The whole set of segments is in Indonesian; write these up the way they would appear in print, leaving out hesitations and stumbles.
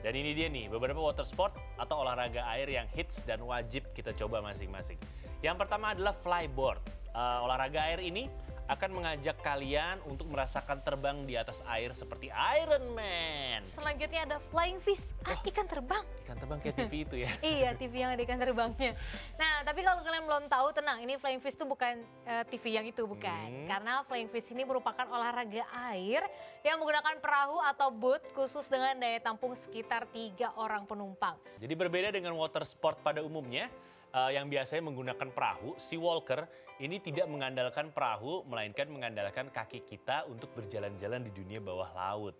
Dan ini dia nih, beberapa water sport atau olahraga air yang hits dan wajib kita coba masing-masing. Yang pertama adalah flyboard. Olahraga air ini akan mengajak kalian untuk merasakan terbang di atas air seperti Iron Man. Selanjutnya ada flying fish, ikan terbang. Ikan terbang kayak TV itu ya. Iya, TV yang ada ikan terbangnya. Nah, tapi kalau kalian belum tahu, tenang, ini flying fish itu bukan TV yang itu, bukan. Karena flying fish ini merupakan olahraga air yang menggunakan perahu atau boat khusus dengan daya tampung sekitar 3 orang penumpang. Jadi berbeda dengan water sport pada umumnya, yang biasanya menggunakan perahu, Sea Walker ini tidak mengandalkan perahu, melainkan mengandalkan kaki kita untuk berjalan-jalan di dunia bawah laut.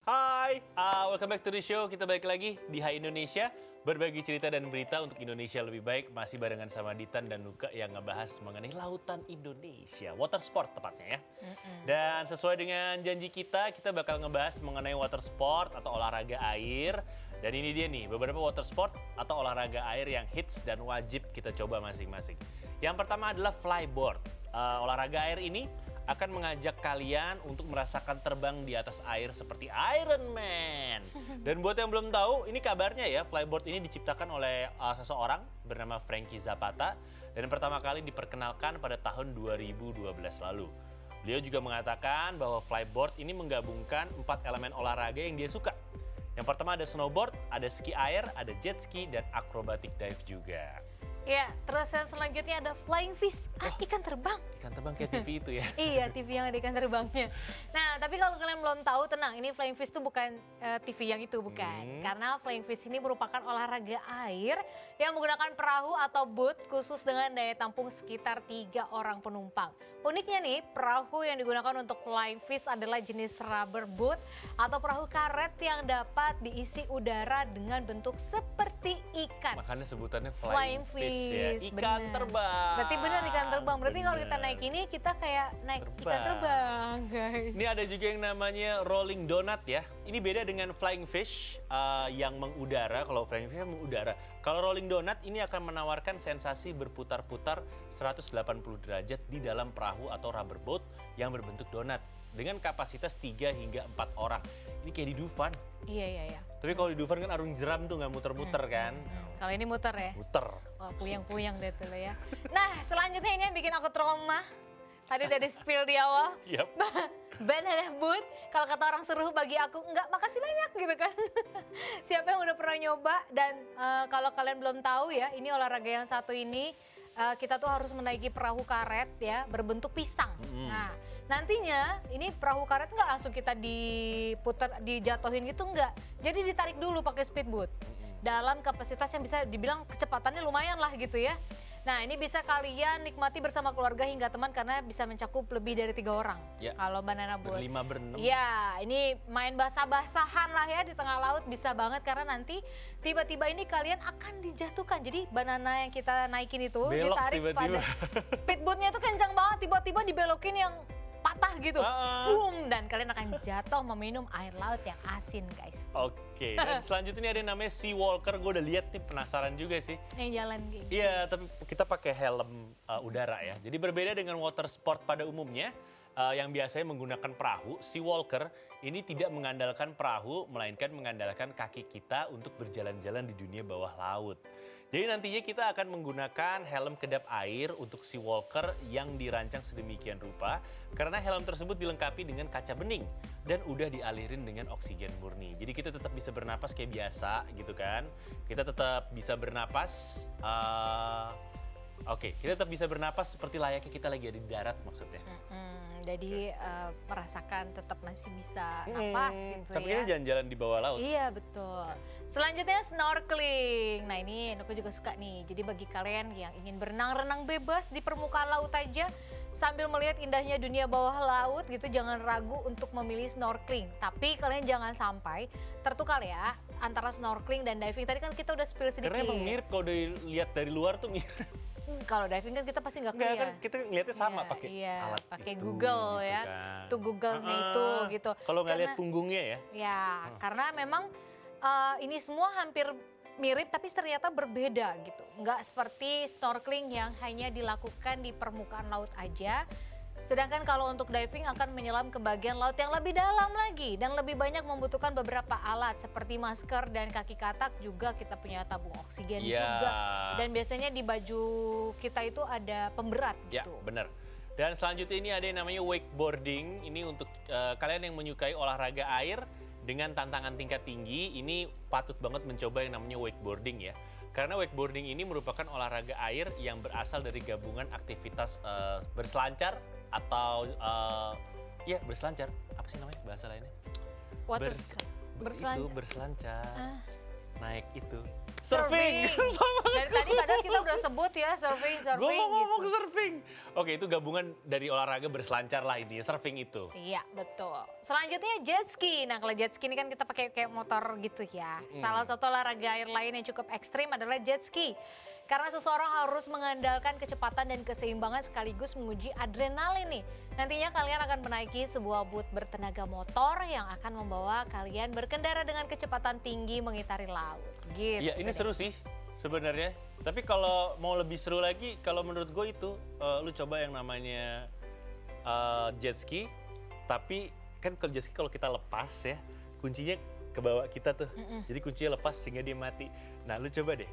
Hai, welcome back to the show. Kita balik lagi di Hai Indonesia, berbagi cerita dan berita untuk Indonesia lebih baik. Masih barengan sama Ditan dan Nuka yang ngebahas mengenai lautan Indonesia, water sport tepatnya ya. Dan sesuai dengan janji kita bakal ngebahas mengenai water sport atau olahraga air. Dan ini dia nih, beberapa water sport atau olahraga air yang hits dan wajib kita coba masing-masing. Yang pertama adalah flyboard. Olahraga air ini akan mengajak kalian untuk merasakan terbang di atas air seperti Iron Man. Dan buat yang belum tahu, ini kabarnya ya, flyboard ini diciptakan oleh seseorang bernama Frankie Zapata dan pertama kali diperkenalkan pada tahun 2012 lalu. Beliau juga mengatakan bahwa flyboard ini menggabungkan 4 elemen olahraga yang dia suka. Yang pertama ada snowboard, ada ski air, ada jet ski, dan acrobatic dive juga. Ya, terus yang selanjutnya ada flying fish, ikan terbang. Ikan terbang kayak TV itu ya. Iya, TV yang ada ikan terbangnya. Nah, tapi kalau kalian belum tahu, tenang, ini flying fish itu bukan TV yang itu, bukan. Karena flying fish ini merupakan olahraga air yang menggunakan perahu atau boat khusus dengan daya tampung sekitar 3 orang penumpang. Uniknya nih, perahu yang digunakan untuk flying fish adalah jenis rubber boat atau perahu karet yang dapat diisi udara dengan bentuk seperti ikan. Makanya sebutannya Flying fish fish, ya. Ikan terbang. Berarti benar ikan terbang. Berarti kalau kita naik ini, kita kayak naik ikan terbang, guys. Ini ada juga yang namanya rolling donut ya. Ini beda dengan flying fish yang mengudara. Kalau flying fish mengudara. Kalau rolling donut ini akan menawarkan sensasi berputar-putar 180 derajat di dalam perahu atau rubber boat yang berbentuk donat dengan kapasitas 3 hingga 4 orang. Ini kayak di Dufan. Iya. Tapi kalau di Dufan kan arung jeram tuh nggak muter-muter kan. Kalau ini muter ya? Muter. Wah, puyang-puyang deh tuh ya. Nah, selanjutnya ini yang bikin aku trauma. Tadi udah di spill di awal. Yep. Banana boat, kalau kata orang seru, bagi aku enggak, makasih banyak gitu kan. Siapa yang udah pernah nyoba, dan kalau kalian belum tahu ya, ini olahraga yang satu ini kita tuh harus menaiki perahu karet ya, berbentuk pisang. Nah, nantinya ini perahu karet nggak langsung kita dijatuhin gitu, enggak. Jadi ditarik dulu pakai speedboat. Dalam kapasitas yang bisa dibilang kecepatannya lumayan lah gitu ya. Nah, ini bisa kalian nikmati bersama keluarga hingga teman karena bisa mencakup lebih dari 3 orang. Ya. Kalau banana boat. Berlima, berenam. Ya, ini main basah-basahan lah ya di tengah laut, bisa banget karena nanti tiba-tiba ini kalian akan dijatuhkan. Jadi banana yang kita naikin itu Belok ditarik tiba-tiba. pada speedboatnya itu kencang banget, tiba-tiba dibelokin yang patah gitu, boom, dan kalian akan jatuh meminum air laut yang asin, guys. Oke, dan selanjutnya ada yang namanya Sea Walker. Gue udah lihat nih, penasaran juga sih. Yang jalan gitu. Iya, tapi kita pakai helm udara ya. Jadi berbeda dengan water sport pada umumnya, yang biasanya menggunakan perahu, Sea Walker ini tidak mengandalkan perahu, melainkan mengandalkan kaki kita untuk berjalan-jalan di dunia bawah laut. Jadi nantinya kita akan menggunakan helm kedap air untuk Sea Walker yang dirancang sedemikian rupa karena helm tersebut dilengkapi dengan kaca bening dan udah dialirin dengan oksigen murni. Jadi kita tetap bisa bernapas kayak biasa gitu kan. Kita tetap bisa bernapas, kita tetap bisa bernapas seperti layaknya kita lagi ada di darat maksudnya. Jadi merasakan tetap masih bisa napas gitu tapi ya. kita jalan-jalan di bawah laut. Iya, betul. Selanjutnya snorkeling. Nah, ini aku juga suka nih. Jadi bagi kalian yang ingin berenang-renang bebas di permukaan laut aja sambil melihat indahnya dunia bawah laut gitu, jangan ragu untuk memilih snorkeling. Tapi kalian jangan sampai tertukar ya antara snorkeling dan diving. Tadi kan kita udah spill sedikit. Karena emang mirip kalau dilihat dari luar tuh mirip. Kalau diving kan kita pasti nggak Enggak kelihatan. kan kita ngeliatnya sama pakai alat pakai itu, Google gitu ya. kan. Tuh Google-nya itu gitu. Kalau nggak lihat punggungnya ya. Ya, karena memang ini semua hampir mirip tapi ternyata berbeda gitu. Nggak seperti snorkeling yang hanya dilakukan di permukaan laut aja. Sedangkan kalau untuk diving akan menyelam ke bagian laut yang lebih dalam lagi dan lebih banyak membutuhkan beberapa alat seperti masker dan kaki katak, juga kita punya tabung oksigen Iya. juga. Dan biasanya di baju kita itu ada pemberat Ya, gitu. benar. Dan selanjutnya ini ada yang namanya wakeboarding. Ini untuk kalian yang menyukai olahraga air dengan tantangan tingkat tinggi, ini patut banget mencoba yang namanya wakeboarding ya. Karena wakeboarding ini merupakan olahraga air yang berasal dari gabungan aktivitas berselancar atau ya berselancar. Apa sih namanya bahasa lainnya? Water Itu berselancar. Ah. Naik itu. Surfing. Dari tadi padahal kita udah sebut ya surfing Gue mau ngomong gitu. surfing. Oke, itu gabungan dari olahraga berselancar lah ini, surfing itu. Iya betul. Selanjutnya jet ski. Nah kalau jet ski ini kan kita pakai kayak motor gitu ya. Salah satu olahraga air lain yang cukup ekstrim adalah jet ski. Karena seseorang harus mengandalkan kecepatan dan keseimbangan sekaligus menguji adrenalin nih. Nantinya kalian akan menaiki sebuah boot bertenaga motor yang akan membawa kalian berkendara dengan kecepatan tinggi mengitari laut. Gitu. Iya, ini deh. seru sih sebenarnya. Tapi kalau mau lebih seru lagi, kalau menurut gue itu lu coba yang namanya jet ski. Tapi kan kalau jet ski kalau kita lepas ya, kuncinya ke bawah kita tuh. Jadi kuncinya lepas sehingga dia mati. Nah, lu coba deh.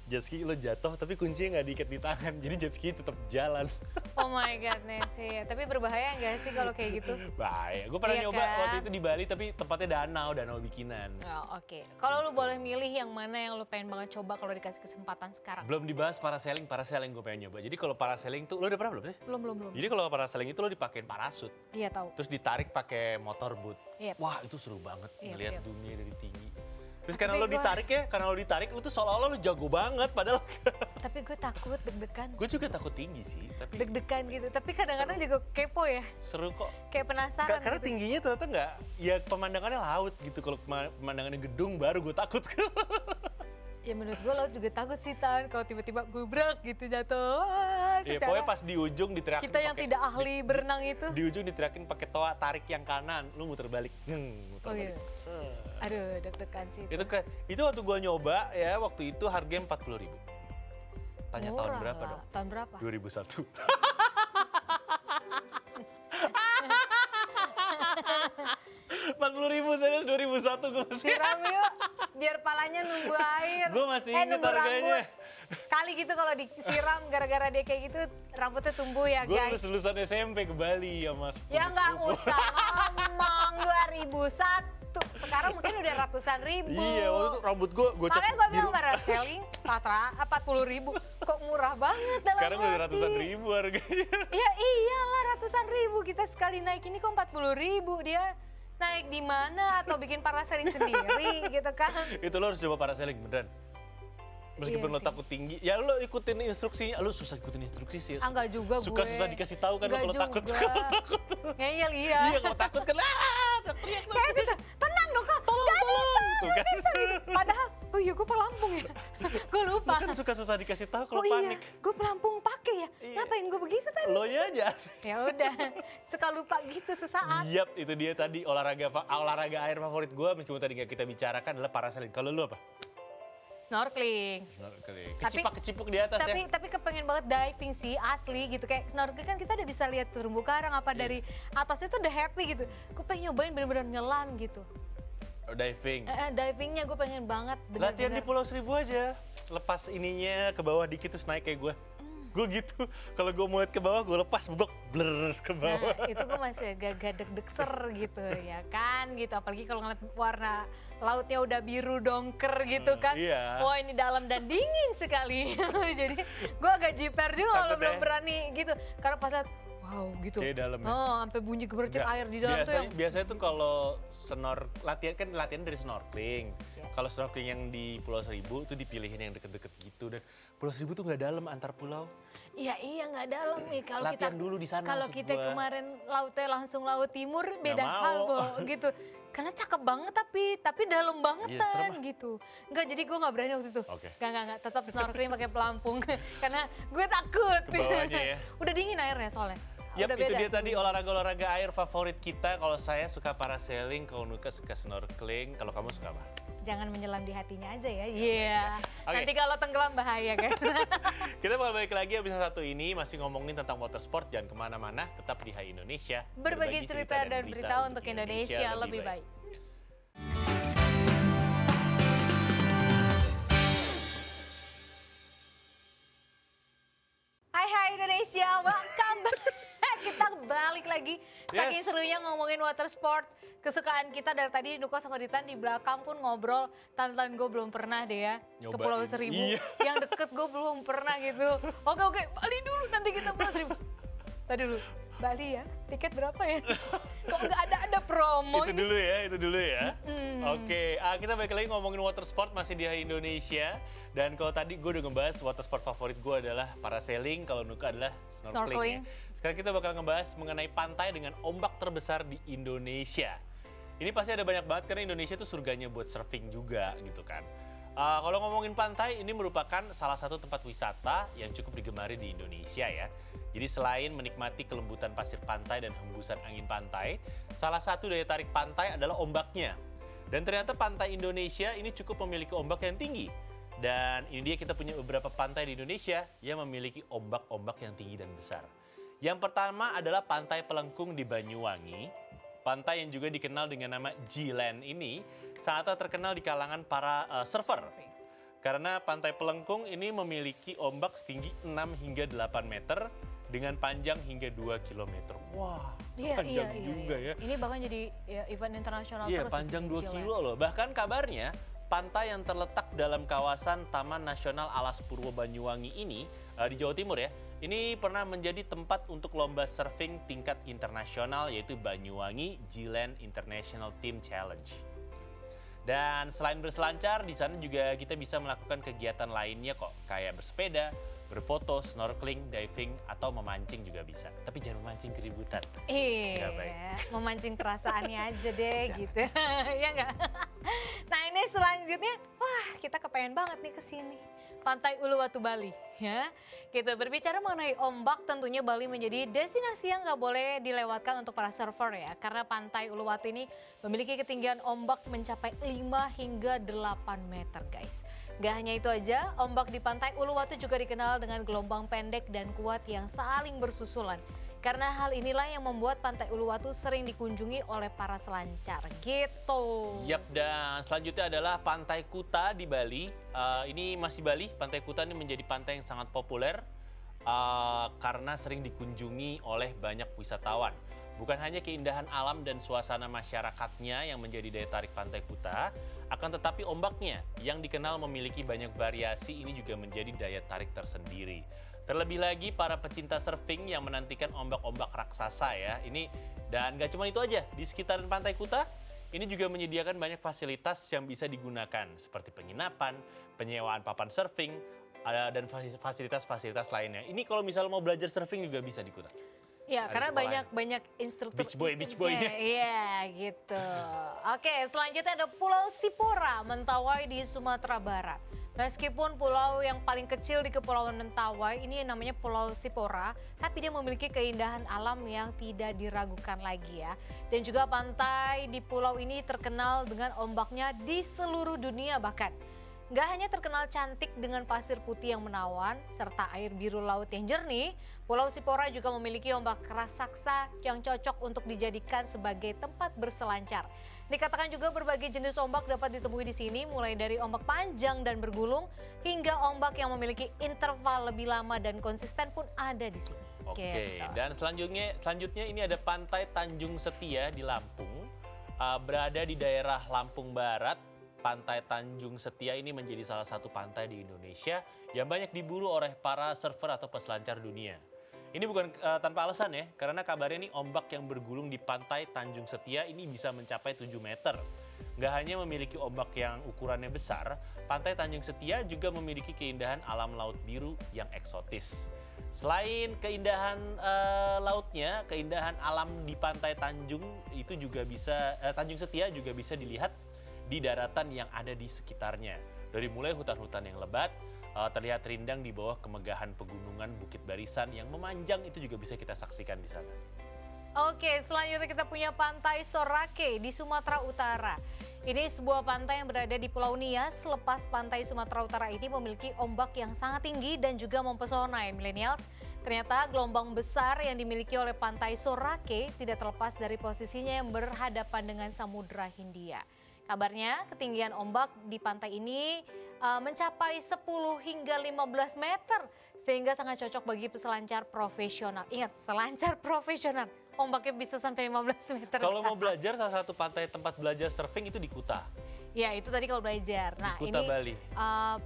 Jet ski lo jatuh tapi kuncinya nggak diikat di tangan, jadi jet ski tetap jalan. Oh my godness sih. Tapi berbahaya nggak sih kalau kayak gitu? Bahaya. Gue pernah Iya nyoba kan? waktu itu di Bali, tapi tempatnya danau bikinan. Oh, oke. Kalau lu boleh milih yang mana yang lu pengen banget coba kalau dikasih kesempatan sekarang? Belum dibahas parasailing gue pengen nyoba. Jadi kalau parasailing tuh, lo udah pernah belum sih? Belum. Jadi kalau parasailing itu lo dipakein parasut, Iya tahu. terus ditarik pakai motor boot. Iya. Wah, itu seru banget Iya, ngelihat iya. dunia dari tinggi. Terus Tapi karena lo gua- ditarik, lo tuh seolah-olah lo jago banget, padahal Tapi gue takut deg-degan. gue juga takut tinggi sih, tapi Deg-degan gitu. Tapi kadang-kadang juga kepo ya. seru kok. Kayak penasaran Karena gitu. tingginya ternyata nggak, ya pemandangannya laut gitu. Kalau pemandangannya gedung baru gue takut. Ya menurut gue laut juga takut sih Tan. Kalau tiba-tiba gubrak gitu jatuh. Ya Secara pokoknya pas di ujung diteriakin kita yang pakai- tidak ahli berenang itu. di ujung diteriakin pakai toa, tarik yang kanan, lu muter balik. Muter Oh, balik. iya. Set. Aduh deg-degan sih Itu waktu gua nyoba ya, waktu itu harganya 40.000. Tanya tahun Murah berapa lah. dong? Tahun berapa? 2001. 40.000 serius 2001 gue masih. Siram yuk. Biar palanya nunggu air. Gue masih inget nunggu harganya. rambut. Kali gitu kalau disiram gara-gara dia kayak gitu rambutnya tumbuh ya Gue guys. lulusan SMP ke Bali sama Ya nggak sepupu. usah ngomong 2001. Sekarang mungkin udah ratusan ribu. Iya, waktu itu rambut gue cat Makanya gue biru. bilang parasailing 40.000. Kok murah banget dalam Sekarang udah hati. ratusan ribu harganya. Ya iyalah ratusan ribu. Kita sekali naik ini kok 40.000. Dia naik di mana atau bikin parasailing sendiri gitu kan. Itu lo harus coba parasailing beneran. Meskipun Iya lo sih. takut tinggi, ya lo ikutin instruksinya. Lo susah ikutin instruksi sih. Enggak juga gue. Suka-susah dikasih tahu kan lo Enggak kalau takut. juga. Ngeyel iya. Iya, kalau takut kan teriak. Kayak gitu. Tenang dong kak. Tolong. Tuh kan. Padahal, oh iya gue pelampung ya. Gue lupa. Lo kan suka-susah dikasih tahu kalau Oh iya, panik. gue pelampung pakai ya. Iya. Ngapain gue begitu tadi? Lo aja. Ya udah, suka lupa gitu sesaat. Yap, itu dia tadi olahraga air favorit gue. Meskipun tadi nggak kita bicarakan adalah parasailing. Kalau lo apa? Snorkeling. Kecipak-kecipuk di atas ya. Tapi kepengen banget diving sih asli gitu, kayak snorkeling kan kita udah bisa lihat terumbu karang apa Iya. dari atasnya tuh udah happy gitu. Gue pengen nyobain bener-bener nyelam gitu. Diving. Divingnya gue pengen banget bener-bener. Latihan di Pulau Seribu aja. Lepas ininya ke bawah dikit terus naik kayak gue. Gue gitu. Kalau gue mau lihat ke bawah, gue lepas blok blur ke bawah. Nah, itu gue masih agak deg-deg ser gitu ya kan gitu. Apalagi kalau ngeliat warna lautnya udah biru dongker gitu kan. Iya. Wah ini dalam dan dingin sekali. Jadi gue agak jiper juga kalau Takut belum ya? berani gitu. Karena pas liat, wow gitu. Kayak dalam ya? Oh sampai bunyi gemercik Nggak, air di dalam tuh yang. biasanya tuh kalau latihan dari snorkeling. Iya. Kalau snorkeling yang di Pulau Seribu tuh dipilihin yang deket-deket gitu, dan Pulau Seribu tuh nggak dalam antar pulau. Iya nggak dalam nih kalau kita. Latihan dulu di sana. Kalau maksud kita gua. kemarin lautnya langsung laut timur beda mau. hal Bo, gitu. Karena cakep banget tapi dalam bangetan Iya, serem ah. gitu. Enggak jadi gue nggak berani waktu itu. Oke. Enggak tetap snorkeling pakai pelampung karena gue takut. Ke bawahnya ya. Udah dingin airnya soalnya. Yap, Udah itu beda dia tadi suhunya. olahraga-olahraga air favorit kita. Kalau saya suka parasailing, kalau Nuka suka snorkeling, kalau kamu suka apa? jangan menyelam di hatinya aja ya. Iya. Oke. Nanti kalau tenggelam bahaya kan. Kita bakal balik lagi episode satu ini masih ngomongin tentang watersport. Jangan kemana-mana, tetap di Hai Indonesia. Berbagi cerita dan berita untuk Indonesia lebih baik. Hai Indonesia, welcome back. Kita balik lagi. Saking serunya ngomongin water sport. Kesukaan kita dari tadi Nuko sama Ditan di belakang pun ngobrol. Tantan gue belum pernah deh ya ke Pulau Seribu. Iya. Yang deket gue belum pernah gitu. Oke, Bali dulu nanti kita Pulau Seribu. Tadi dulu, Bali ya, tiket berapa ya? Kok nggak ada promo Itu ini? dulu ya. Oke, kita balik lagi ngomongin water sport masih di Hai Indonesia. Dan kalau tadi gue udah ngebahas water sport favorit gue adalah parasailing, kalau Nuka adalah snorkeling. Ya. Sekarang kita bakal ngebahas mengenai pantai dengan ombak terbesar di Indonesia. Ini pasti ada banyak banget karena Indonesia itu surganya buat surfing juga gitu kan. Kalau ngomongin pantai, ini merupakan salah satu tempat wisata yang cukup digemari di Indonesia ya. Jadi selain menikmati kelembutan pasir pantai dan hembusan angin pantai, salah satu daya tarik pantai adalah ombaknya. Dan ternyata pantai Indonesia ini cukup memiliki ombak yang tinggi. Dan ini dia kita punya beberapa pantai di Indonesia yang memiliki ombak-ombak yang tinggi dan besar. Yang pertama adalah Pantai Pelengkung di Banyuwangi. Pantai yang juga dikenal dengan nama G-Land ini sangat terkenal di kalangan para surfer. Karena Pantai Pelengkung ini memiliki ombak setinggi 6 hingga 8 meter dengan panjang hingga 2 km. Wah, panjang juga ya. Ini bahkan jadi event internasional Iya, terus. panjang 2 kilo loh. Bahkan kabarnya pantai yang terletak dalam kawasan Taman Nasional Alas Purwo Banyuwangi ini di Jawa Timur ya, ini pernah menjadi tempat untuk lomba surfing tingkat internasional yaitu Banyuwangi G-Land International Team Challenge. Dan selain berselancar, di sana juga kita bisa melakukan kegiatan lainnya kok, kayak bersepeda, berfoto, snorkeling, diving, atau memancing juga bisa. Tapi jangan memancing keributan. Iya, memancing perasaannya aja deh gitu. Ya nggak? Nah ini selanjutnya, wah kita kepengen banget nih ke sini. Pantai Uluwatu Bali ya. Gitu, berbicara mengenai ombak tentunya Bali menjadi destinasi yang nggak boleh dilewatkan untuk para surfer ya. Karena Pantai Uluwatu ini memiliki ketinggian ombak mencapai 5 hingga 8 meter guys. Gak hanya itu aja, ombak di Pantai Uluwatu juga dikenal dengan gelombang pendek dan kuat yang saling bersusulan. Karena hal inilah yang membuat Pantai Uluwatu sering dikunjungi oleh para selancar gitu. Yap, dan selanjutnya adalah Pantai Kuta di Bali. Ini masih Bali, Pantai Kuta ini menjadi pantai yang sangat populer karena sering dikunjungi oleh banyak wisatawan. Bukan hanya keindahan alam dan suasana masyarakatnya yang menjadi daya tarik Pantai Kuta, akan tetapi ombaknya yang dikenal memiliki banyak variasi ini juga menjadi daya tarik tersendiri. Terlebih lagi para pecinta surfing yang menantikan ombak-ombak raksasa ya. Dan gak cuma itu aja, di sekitaran Pantai Kuta ini juga menyediakan banyak fasilitas yang bisa digunakan seperti penginapan, penyewaan papan surfing, dan fasilitas-fasilitas lainnya. Ini kalau misalnya mau belajar surfing juga bisa di Kuta. Ya, karena banyak instruktur. Beach boy-nya. Iya, gitu. Oke, selanjutnya ada Pulau Sipora, Mentawai di Sumatera Barat. Meskipun pulau yang paling kecil di Kepulauan Mentawai ini namanya Pulau Sipora, tapi dia memiliki keindahan alam yang tidak diragukan lagi ya. Dan juga pantai di pulau ini terkenal dengan ombaknya di seluruh dunia bahkan. Gak hanya terkenal cantik dengan pasir putih yang menawan serta air biru laut yang jernih, Pulau Sipora juga memiliki ombak raksasa yang cocok untuk dijadikan sebagai tempat berselancar. Dikatakan juga berbagai jenis ombak dapat ditemui di sini, mulai dari ombak panjang dan bergulung hingga ombak yang memiliki interval lebih lama dan konsisten pun ada di sini. Oke, dan selanjutnya ini ada Pantai Tanjung Setia di Lampung, berada di daerah Lampung Barat. Pantai Tanjung Setia ini menjadi salah satu pantai di Indonesia yang banyak diburu oleh para surfer atau peselancar dunia. Ini bukan tanpa alasan ya, karena kabarnya nih ombak yang bergulung di Pantai Tanjung Setia ini bisa mencapai 7 meter. Nggak hanya memiliki ombak yang ukurannya besar, Pantai Tanjung Setia juga memiliki keindahan alam laut biru yang eksotis. Selain keindahan lautnya, keindahan alam di Pantai Tanjung Tanjung Setia juga bisa dilihat di daratan yang ada di sekitarnya. Dari mulai hutan-hutan yang lebat, terlihat rindang di bawah kemegahan pegunungan Bukit Barisan yang memanjang itu juga bisa kita saksikan di sana. Oke, selanjutnya kita punya Pantai Sorake di Sumatera Utara. Ini sebuah pantai yang berada di Pulau Nias. Lepas pantai Sumatera Utara ini memiliki ombak yang sangat tinggi dan juga mempesona ya millennials. Ternyata gelombang besar yang dimiliki oleh Pantai Sorake tidak terlepas dari posisinya yang berhadapan dengan Samudra Hindia. Kabarnya ketinggian ombak di pantai ini mencapai 10 hingga 15 meter sehingga sangat cocok bagi peselancar profesional. Ingat, selancar profesional. Ombaknya bisa sampai 15 meter. Kalau mau belajar, salah satu pantai tempat belajar surfing itu di Kuta. Ya, itu tadi kalau belajar. Nah, Kuta, ini Bali.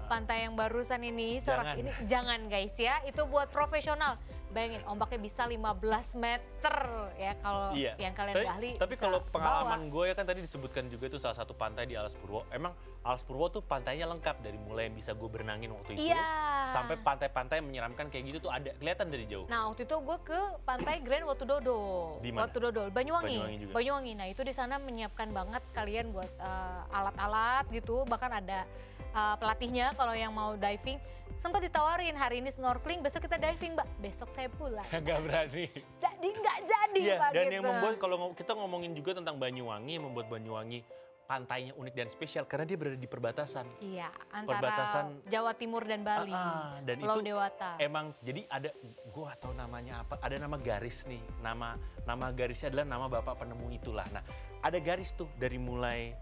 pantai yang barusan ini, Sorak Jangan. ini jangan guys ya. Itu buat profesional. Bayangin ombaknya bisa 15 meter ya kalau Iya. yang kalian Tapi, udah ahli. tapi bisa kalau pengalaman bawa. gue ya kan tadi disebutkan juga itu salah satu pantai di Alas Purwo. Emang Alas Purwo tuh pantainya lengkap dari mulai yang bisa gue berenangin waktu itu Iya. sampai pantai-pantai yang menyeramkan kayak gitu tuh ada kelihatan dari jauh. Nah, waktu itu gue ke pantai Grand Watudodo. Di mana? Watudodo, Banyuwangi. Banyuwangi juga. Banyuwangi. Nah, itu di sana menyiapkan banget kalian buat alat-alat gitu, bahkan ada pelatihnya kalau yang mau diving. Sempat ditawarin hari ini snorkeling, besok kita diving, Mbak. Besok saya pulang. Gak berani. Jadi nggak jadi, Iya, Pak dan gitu. yang membuat kalau kita ngomongin juga tentang Banyuwangi, yang membuat Banyuwangi pantainya unik dan spesial karena dia berada di perbatasan. Iya, antara Perbatasan- Jawa Timur dan Bali. Dan Pulau itu Dewata. emang jadi ada, gue gak tahu namanya apa, ada nama garis nih, nama garisnya adalah nama bapak penemu itulah. Nah, ada garis tuh dari mulai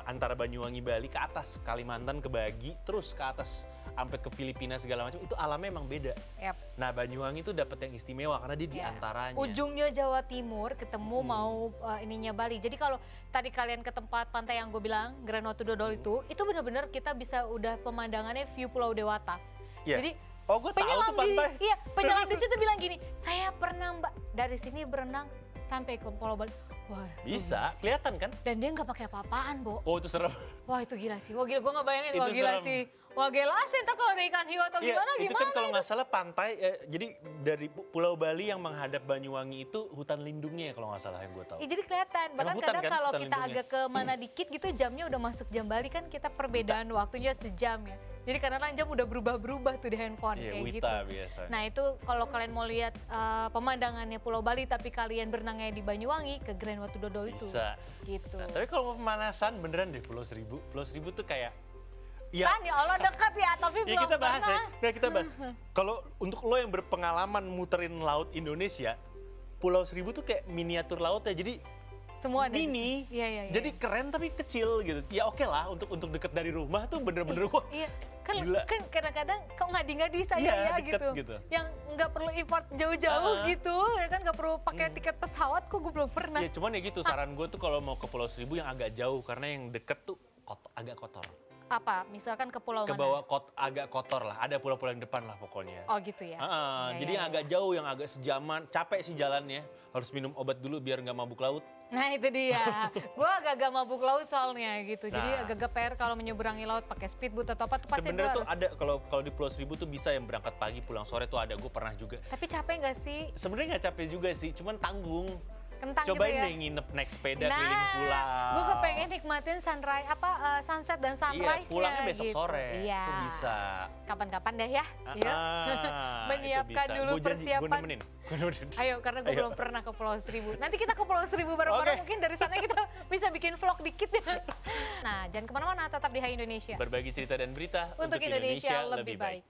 antara Banyuwangi Bali ke atas, Kalimantan kebagi, terus ke atas sampai ke Filipina segala macam, itu alamnya emang beda. Yap. Nah, Banyuwangi itu dapat yang istimewa karena dia di Ya. antaranya. Ujungnya Jawa Timur ketemu mau ininya Bali. Jadi kalau tadi kalian ke tempat pantai yang gue bilang Grand Watudodo itu benar-benar kita bisa udah pemandangannya view Pulau Dewata. Iya. Jadi Oh, gue tahu penyelam tuh pantai. iya, penyelam di situ bilang gini, saya pernah Mbak dari sini berenang sampai ke Pulau Bali. Wah, Bisa, kelihatan kan? Dan dia nggak pakai apa-apaan, Bo. Oh, itu serem. Wah itu gila sih. Wah gila, gue nggak bayangin. Itu Wah gila serem. sih. Wah gila sih. Ntar kalau ada ikan hiu atau Iya, gimana itu gimana? kan kalau nggak salah pantai, jadi dari Pulau Bali yang menghadap Banyuwangi itu hutan lindungnya ya kalau nggak salah yang gue tahu. Iya, jadi kelihatan. Bahkan hutan kadang kan, kalau hutan kita lindungnya. agak ke mana dikit gitu jamnya udah masuk jam Bali kan kita perbedaan waktunya sejam ya. Jadi kadang-kadang jam udah berubah-berubah tuh di handphone Iya, kayak Wita gitu. biasa. Nah itu kalau kalian mau lihat pemandangannya Pulau Bali tapi kalian berenangnya di Banyuwangi ke Grand Watudodo itu. Bisa. Gitu. Nah, tapi kalau mau pemanasan beneran deh Pulau Seribu. Pulau Seribu tuh kayak ya, Kan ya Allah dekat ya tapi ya belum kita bahas pernah. ya. Nggak, kita bahas. Kalau untuk lo yang berpengalaman muterin laut Indonesia, Pulau Seribu tuh kayak miniatur laut ya. Jadi Semua ada. mini. Iya, iya, iya. Jadi keren tapi kecil gitu. Ya oke lah untuk deket dari rumah tuh bener-bener wah. Iya, kan Gila. kan kadang-kadang kok ngadi-ngadi saya Iya, ya deket gitu. gitu. Yang nggak perlu import jauh-jauh gitu, ya kan nggak perlu pakai Hmm. tiket pesawat kok gue belum pernah. Ya cuman ya gitu saran gue tuh kalau mau ke Pulau Seribu yang agak jauh karena yang deket tuh agak kotor. Apa? Misalkan ke pulau Ke mana? bawah agak kotor lah. Ada pulau-pulau yang depan lah pokoknya. Oh gitu ya. Ya, Jadi ya, yang ya. agak jauh, yang agak sejaman, capek sih jalannya. Harus minum obat dulu biar nggak mabuk laut. Nah itu dia. Gue agak-agak mabuk laut soalnya gitu. Jadi Nah. agak-agak PR kalau menyeberangi laut pakai speedboat atau apa tuh pasti gue Sebenarnya tuh harus. ada kalau di Pulau Seribu tuh bisa yang berangkat pagi pulang sore tuh ada. Gue pernah juga. Tapi capek nggak sih? Sebenarnya nggak capek juga sih, cuman tanggung. Kentang Cobain gitu ya. deh nginep naik sepeda keliling pulau. Gue kepengen nikmatin sunset dan Iya, sunrise-nya pulangnya besok gitu. sore. Iya. Itu bisa. Kapan-kapan deh ya. Yuk. Menyiapkan itu bisa. dulu Gua janji, persiapan. Gue nemenin. Ayo, karena gue Ayo. belum pernah ke Pulau Seribu. Nanti kita ke Pulau Seribu bareng-bareng, Oke. mungkin dari sana kita bisa bikin vlog dikit ya. Nah, jangan kemana-mana, tetap di Hai Indonesia. Berbagi cerita dan berita Untuk Indonesia lebih baik.